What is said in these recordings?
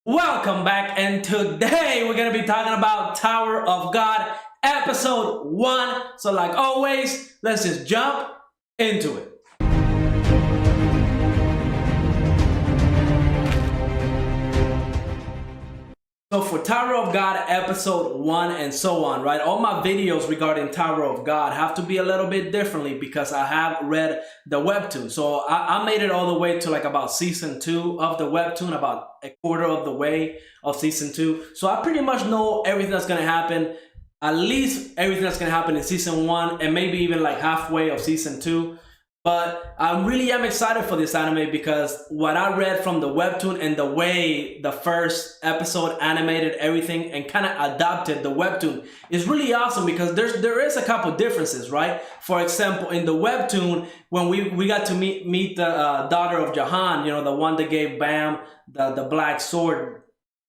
Welcome back, and today we're gonna be talking about Tower of God episode 1. So, like always, let's just jump into it. So for Tower of God episode 1 and so on, right? All my videos regarding Tower of God have to be a little bit differently because I have read the Webtoon. So I made it all the way to like about season 2 of the Webtoon, about a quarter of the way of season 2. So I pretty much know everything that's gonna happen, at least everything that's gonna happen in season 1 and maybe even like halfway of season 2. But I really am excited for this anime because what I read from the Webtoon and the way the first episode animated everything and kind of adapted the Webtoon is really awesome because there is a couple differences, right? For example, in the Webtoon, when we got to meet the daughter of Jahan, you know, the one that gave Bam the black sword,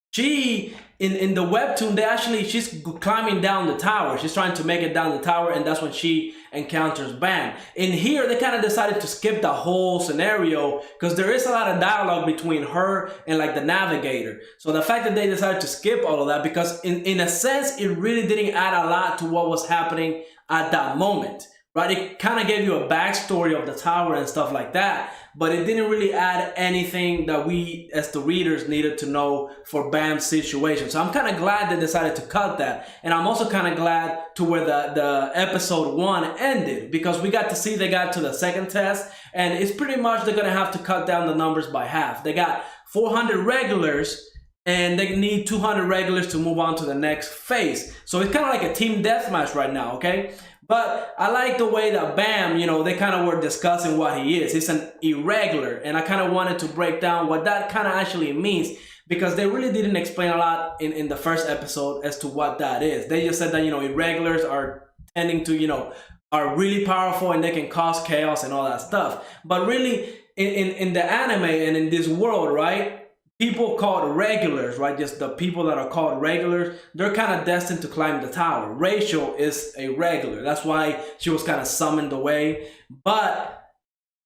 she in the Webtoon, she's climbing down the tower. She's trying to make it down the tower, and that's when she encounters Bam. In here, they kind of decided to skip the whole scenario because there is a lot of dialogue between her and like the navigator. So the fact that they decided to skip all of that, because in a sense, it really didn't add a lot to what was happening at that moment. Right, it kind of gave you a backstory of the tower and stuff like that, but it didn't really add anything that we as the readers needed to know for Bam's situation. So I'm kind of glad they decided to cut that, and I'm also kind of glad to where the episode 1 ended, because we got to see they got to the second test, and it's pretty much they're gonna have to cut down the numbers by half. They got 400 regulars, and they need 200 regulars to move on to the next phase. So it's kind of like a team deathmatch right now, okay? But I like the way that Bam, you know, they kind of were discussing what he is. He's an irregular, and I kind of wanted to break down what that kind of actually means, because they really didn't explain a lot in the first episode as to what that is. They just said that, you know, irregulars are tending to, you know, are really powerful and they can cause chaos and all that stuff. But really, in the anime and in this world, right? People called regulars, right? Just the people that are called regulars, they're kind of destined to climb the tower. Rachel is a regular. That's why she was kind of summoned away. But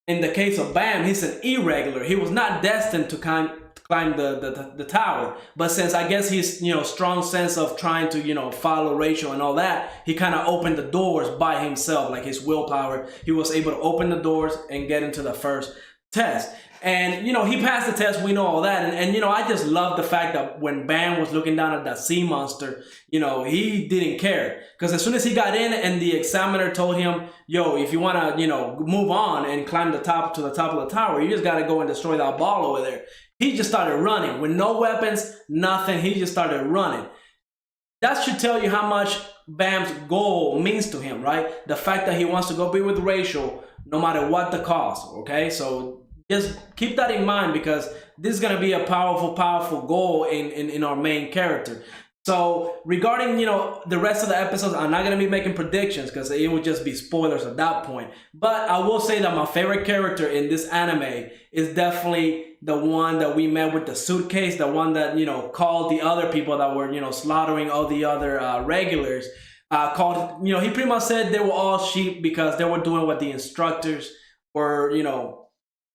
in the case of Bam, he's an irregular. He was not destined to climb the tower. But since I guess his, you know, strong sense of trying to, you know, follow Rachel and all that, he kind of opened the doors by himself, like his willpower. He was able to open the doors and get into the first test. And, you know, he passed the test, we know all that. And you know, I just love the fact that when Bam was looking down at that sea monster, you know, he didn't care. Because as soon as he got in and the examiner told him, yo, if you want to, you know, move on and climb the top of the tower, you just got to go and destroy that ball over there. He just started running with no weapons, nothing. He just started running. That should tell you how much Bam's goal means to him, right? The fact that he wants to go be with Rachel no matter what the cost, okay? So just keep that in mind, because this is going to be a powerful goal in our main character. So regarding, you know, the rest of the episodes, I'm not going to be making predictions because it would just be spoilers at that point. But I will say that my favorite character in this anime is definitely the one that we met with the suitcase, the one that, you know, called the other people that were, you know, slaughtering all the other regulars. Called, you know, he pretty much said they were all sheep because they were doing what the instructors were, you know,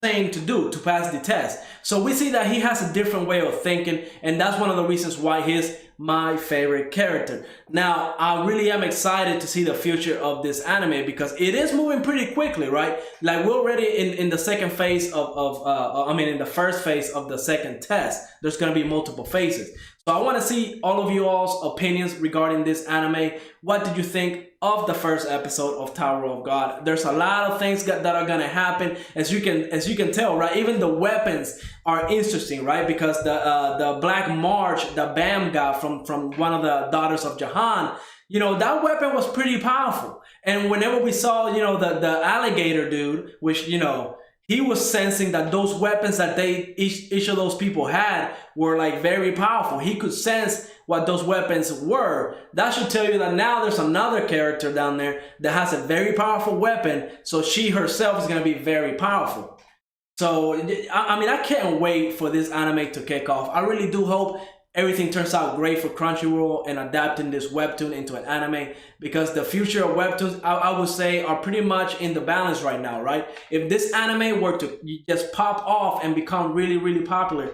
saying to do to pass the test. So we see that he has a different way of thinking, and that's one of the reasons why he's my favorite character. Now, I really am excited to see the future of this anime because it is moving pretty quickly, right? Like, we're already in the second phase in the first phase of the second test. There's going to be multiple phases. So I want to see all of you all's opinions regarding this anime. What did you think of the first episode of Tower of God? There's a lot of things that are gonna happen, as you can tell, right? Even the weapons are interesting, right? Because the Black March that Bam got from one of the daughters of Jahan, you know, that weapon was pretty powerful. And whenever we saw, you know, the alligator dude, which, you know, he was sensing that those weapons that each of those people had were like very powerful. He could sense what those weapons were. That should tell you that now there's another character down there that has a very powerful weapon. So she herself is going to be very powerful. So, I mean, I can't wait for this anime to kick off. I really do hope everything turns out great for Crunchyroll and adapting this Webtoon into an anime, because the future of Webtoons, I would say, are pretty much in the balance right now, right? If this anime were to just pop off and become really, really popular,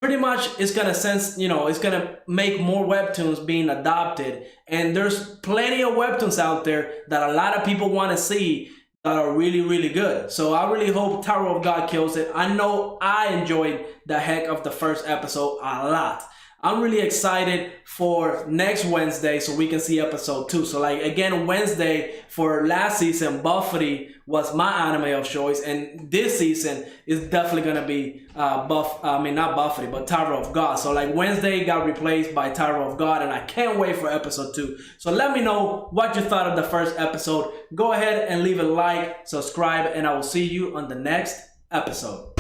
pretty much it's gonna sense, it's gonna make more webtoons being adopted, and there's plenty of webtoons out there that a lot of people want to see that are really, really good. So I really hope Tower of God kills it. I know I enjoyed the heck of the first episode a lot. I'm really excited for next Wednesday so we can see episode 2. So like again, Wednesday for last season, Buffy was my anime of choice, and this season is definitely gonna be not Buffy, but Tower of God. So like Wednesday got replaced by Tower of God, and I can't wait for episode 2. So let me know what you thought of the first episode. Go ahead and leave a like, subscribe, and I will see you on the next episode.